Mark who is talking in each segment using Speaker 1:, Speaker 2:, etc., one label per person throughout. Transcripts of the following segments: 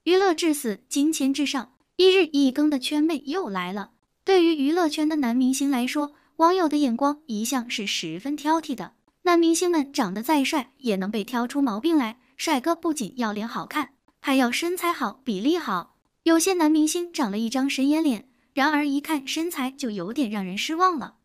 Speaker 1: 娱乐至死，金钱至上，一日一更的圈妹又来了。对于娱乐圈的男明星来说，网友的眼光一向是十分挑剔的。男明星们长得再帅，也能被挑出毛病来。帅哥不仅要脸好看，还要身材好，比例好。有些男明星长了一张神颜脸，然而一看身材就有点让人失望了。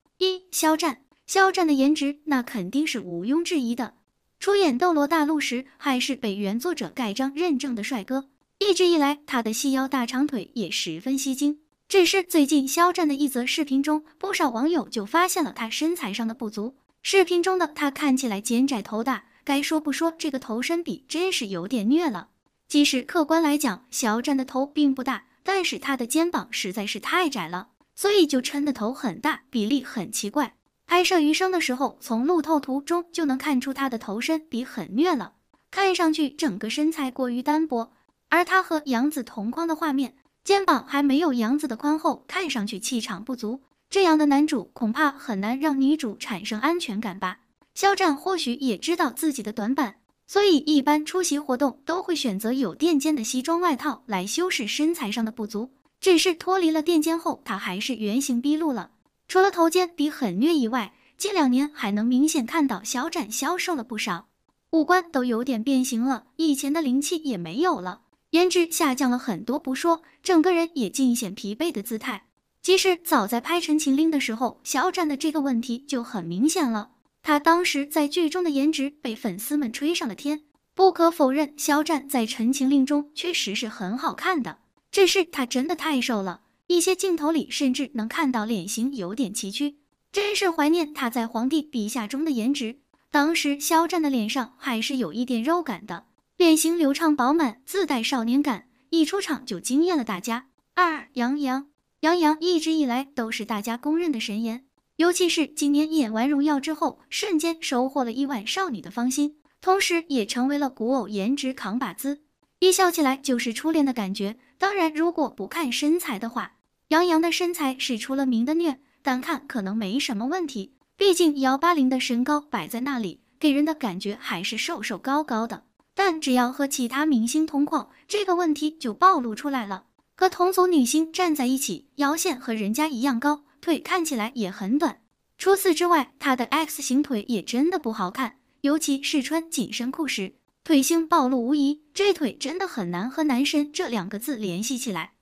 Speaker 1: 肖战，肖战的颜值那肯定是毋庸置疑的。出演《斗罗大陆》时，还是被原作者盖章认证的帅哥。一直以来，他的细腰大长腿也十分吸睛。只是最近肖战的一则视频中，不少网友就发现了他身材上的不足。视频中的他看起来肩窄头大，该说不说，这个头身比真是有点虐了。即使客观来讲，肖战的头并不大，但是他的肩膀实在是太窄了，所以就抻的头很大，比例很奇怪。拍摄余生的时候，从路透图中就能看出他的头身比很虐了，看上去整个身材过于单薄。而他和杨紫同框的画面，肩膀还没有杨紫的宽厚，看上去气场不足。这样的男主恐怕很难让女主产生安全感吧。肖战或许也知道自己的短板，所以一般出席活动都会选择有垫肩的西装外套来修饰身材上的不足。只是脱离了垫肩后，他还是原形毕露了。除了头肩比很虐以外，近2年还能明显看到肖战消瘦了不少，五官都有点变形了，以前的灵气也没有了，颜值下降了很多不说，整个人也尽显疲惫的姿态。其实早在拍《陈情令》的时候，肖战的这个问题就很明显了。他当时在剧中的颜值被粉丝们吹上了天。不可否认，肖战在《陈情令》中确实是很好看的，只是他真的太瘦了，一些镜头里甚至能看到脸型有点崎岖。真是怀念他在《皇帝笔下》中的颜值。当时肖战的脸上还是有一点肉感的，脸型流畅饱满，自带少年感，一出场就惊艳了大家。杨洋一直以来都是大家公认的神颜，尤其是今年演完《荣耀》之后，瞬间收获了亿万少女的芳心，同时也成为了古偶颜值扛把子，一笑起来就是初恋的感觉。当然，如果不看身材的话，杨洋的身材是出了名的虐，单看可能没什么问题，毕竟180的身高摆在那里，给人的感觉还是瘦瘦高高的。但只要和其他明星同框，这个问题就暴露出来了。和同组女星站在一起，腰线和人家一样高，腿看起来也很短。除此之外，她的 X 型腿也真的不好看，尤其是穿紧身裤时，腿型暴露无遗，这腿真的很难和男神这2个字联系起来。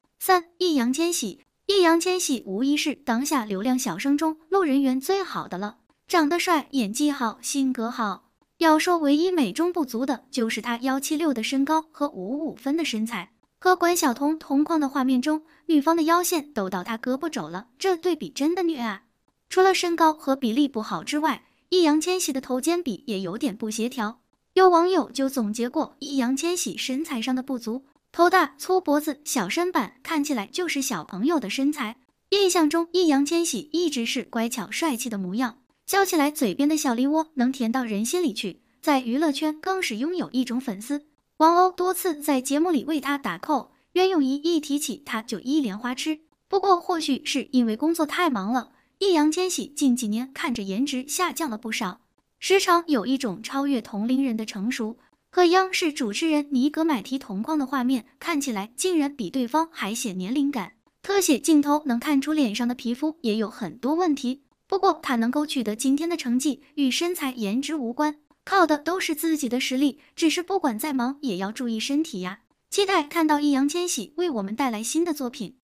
Speaker 1: 易烊千玺，易烊千玺无疑是当下流量小生中路人缘最好的了，长得帅，演技好，性格好。要说唯一美中不足的就是他176的身高和55分的身材。和关晓彤同框的画面中，女方的腰线都到她胳膊肘了，这对比真的虐啊！除了身高和比例不好之外，易烊千玺的头肩比也有点不协调。有网友就总结过易烊千玺身材上的不足：头大、粗脖子、小身板，看起来就是小朋友的身材。印象中，易烊千玺一直是乖巧帅气的模样，笑起来嘴边的小梨窝能甜到人心里去，在娱乐圈更是拥有一种粉丝。王鸥多次在节目里为他打 call， 袁咏仪一提起他就一脸花痴。不过或许是因为工作太忙了，易烊千玺近几年看着颜值下降了不少，时常有一种超越同龄人的成熟。和央视主持人尼格买提同框的画面，看起来竟然比对方还显年龄感。特写镜头能看出脸上的皮肤也有很多问题。不过他能够取得今天的成绩，与身材颜值无关，靠的都是自己的实力，只是不管再忙也要注意身体呀。期待看到易烊千玺为我们带来新的作品。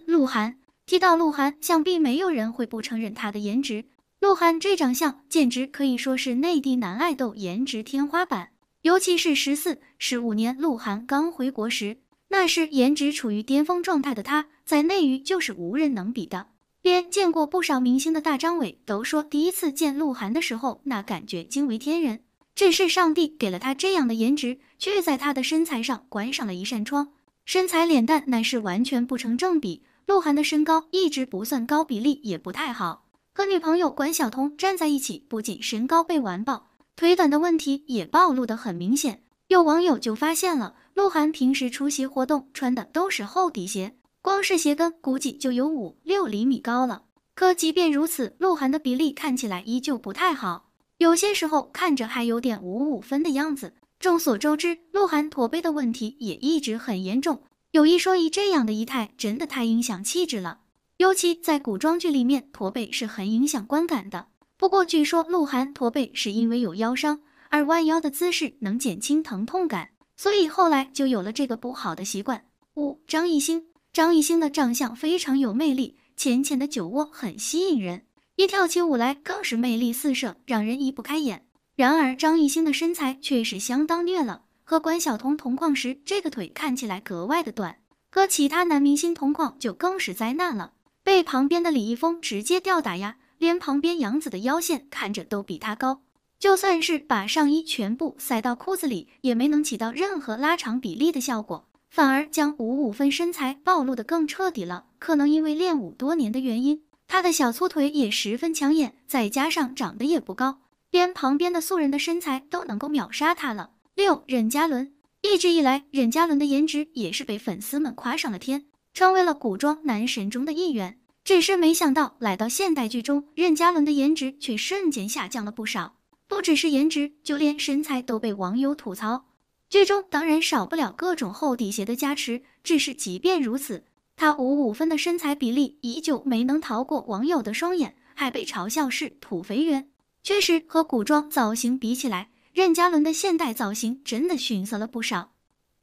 Speaker 1: 鹿晗，提到鹿晗，想必没有人会不承认他的颜值。鹿晗这长相简直可以说是内地男爱豆颜值天花板，尤其是14、15年鹿晗刚回国时，那时颜值处于巅峰状态的他，在内娱就是无人能比的。连见过不少明星的大张伟都说，第一次见鹿晗的时候，那感觉惊为天人。只是上帝给了他这样的颜值，却在他的身材上关上了一扇窗。身材脸蛋乃是完全不成正比。鹿晗的身高一直不算高，比例也不太好，和女朋友关晓彤站在一起，不仅身高被完爆，腿短的问题也暴露得很明显。有网友就发现了，鹿晗平时出席活动穿的都是厚底鞋，光是鞋跟估计就有5、6厘米高了。可即便如此，鹿晗的比例看起来依旧不太好，有些时候看着还有点55分的样子。众所周知，鹿晗驼背的问题也一直很严重，有一说一，这样的仪态真的太影响气质了。尤其在古装剧里面，驼背是很影响观感的。不过据说鹿晗驼背是因为有腰伤，而弯腰的姿势能减轻疼痛感，所以后来就有了这个不好的习惯。5. 张艺兴。张艺兴的长相非常有魅力，浅浅的酒窝很吸引人，一跳起舞来更是魅力四射，让人移不开眼。然而张艺兴的身材却是相当虐了，和关晓彤同框时，这个腿看起来格外的短，和其他男明星同框就更是灾难了，被旁边的李易峰直接吊打呀，连旁边杨紫的腰线看着都比他高，就算是把上衣全部塞到裤子里，也没能起到任何拉长比例的效果，反而将55分身材暴露得更彻底了。可能因为练武多年的原因，他的小粗腿也十分抢眼，再加上长得也不高，连旁边的素人的身材都能够秒杀他了。6. 任嘉伦。一直以来，任嘉伦的颜值也是被粉丝们夸上了天，成为了古装男神中的一员。只是没想到，来到现代剧中，任嘉伦的颜值却瞬间下降了不少。不只是颜值，就连身材都被网友吐槽。剧中当然少不了各种厚底鞋的加持，只是即便如此，他55分的身材比例依旧没能逃过网友的双眼，还被嘲笑是土肥圆。确实，和古装造型比起来，任嘉伦的现代造型真的逊色了不少。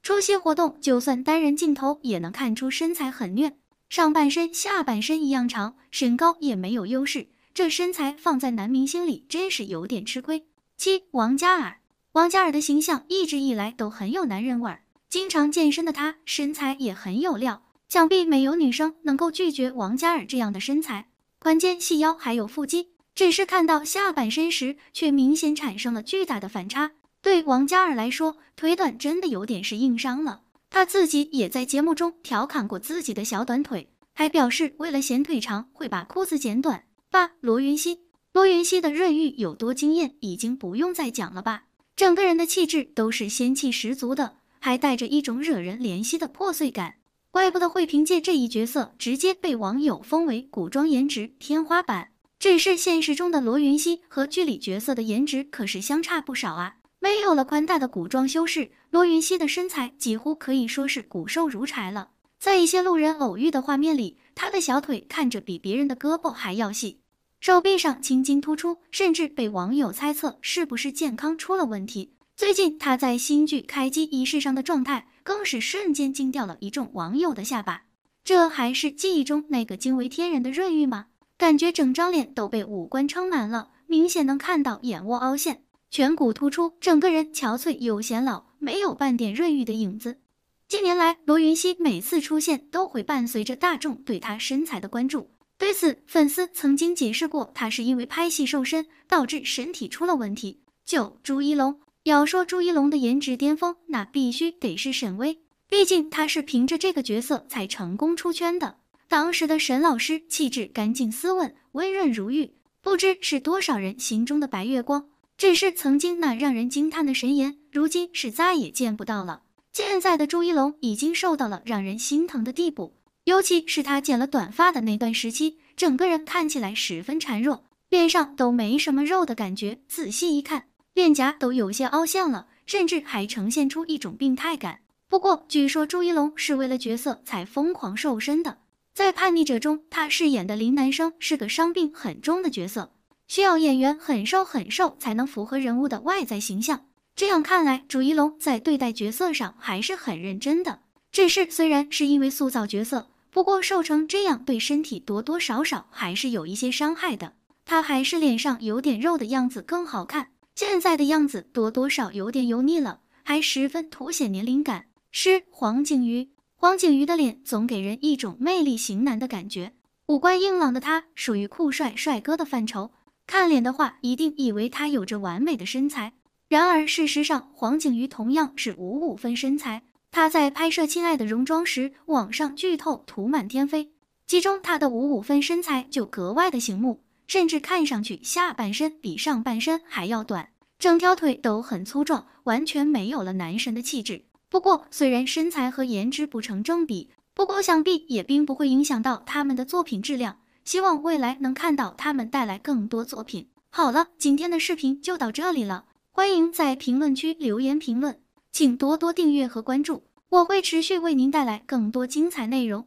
Speaker 1: 出席活动，就算单人镜头也能看出身材很虐，上半身、下半身一样长，身高也没有优势，这身材放在男明星里真是有点吃亏。7. 王嘉尔。王嘉尔的形象一直以来都很有男人味儿，经常健身的他身材也很有料，想必没有女生能够拒绝王嘉尔这样的身材，关键细腰还有腹肌，只是看到下半身时却明显产生了巨大的反差。对王嘉尔来说，腿短真的有点是硬伤了，他自己也在节目中调侃过自己的小短腿，还表示为了嫌腿长会把裤子剪短。8. 罗云熙。罗云熙的润玉有多惊艳，已经不用再讲了吧，整个人的气质都是仙气十足的，还带着一种惹人怜惜的破碎感，怪不得会凭借这一角色直接被网友封为古装颜值天花板。只是现实中的罗云熙和剧里角色的颜值可是相差不少啊，没有了宽大的古装修饰，罗云熙的身材几乎可以说是骨瘦如柴了，在一些路人偶遇的画面里，他的小腿看着比别人的胳膊还要细，手臂上青筋突出，甚至被网友猜测是不是健康出了问题。最近他在新剧开机仪式上的状态，更是瞬间惊掉了一众网友的下巴。这还是记忆中那个惊为天人的润玉吗？感觉整张脸都被五官撑满了，明显能看到眼窝凹陷，颧骨突出，整个人憔悴又显老，没有半点润玉的影子。近年来，罗云熙每次出现都会伴随着大众对她身材的关注。对此，粉丝曾经解释过，他是因为拍戏瘦身导致身体出了问题。9. 朱一龙。要说朱一龙的颜值巅峰，那必须得是沈巍，毕竟他是凭着这个角色才成功出圈的。当时的沈老师气质干净斯文，温润如玉，不知是多少人心中的白月光。只是曾经那让人惊叹的神颜，如今是再也见不到了。现在的朱一龙已经瘦到了让人心疼的地步。尤其是他剪了短发的那段时期，整个人看起来十分孱弱，脸上都没什么肉的感觉，仔细一看，脸颊都有些凹陷了，甚至还呈现出一种病态感。不过据说朱一龙是为了角色才疯狂瘦身的。在《叛逆者》中，他饰演的林南生是个伤病很重的角色，需要演员很瘦才能符合人物的外在形象。这样看来，朱一龙在对待角色上还是很认真的。只是虽然是因为塑造角色，不过瘦成这样对身体多多少少还是有一些伤害的，他还是脸上有点肉的样子更好看，现在的样子多多少有点油腻了，还十分凸显年龄感。10. 黄景瑜。黄景瑜的脸总给人一种魅力型男的感觉，五官硬朗的他属于酷帅帅哥的范畴，看脸的话一定以为他有着完美的身材，然而事实上黄景瑜同样是55分身材。他在拍摄《亲爱的戎装》时，网上剧透图满天飞，其中他的55分身材就格外的醒目，甚至看上去下半身比上半身还要短，整条腿都很粗壮，完全没有了男神的气质。不过虽然身材和颜值不成正比，不过想必也并不会影响到他们的作品质量，希望未来能看到他们带来更多作品。好了，今天的视频就到这里了。欢迎在评论区留言评论，请多多订阅和关注，我会持续为您带来更多精彩内容。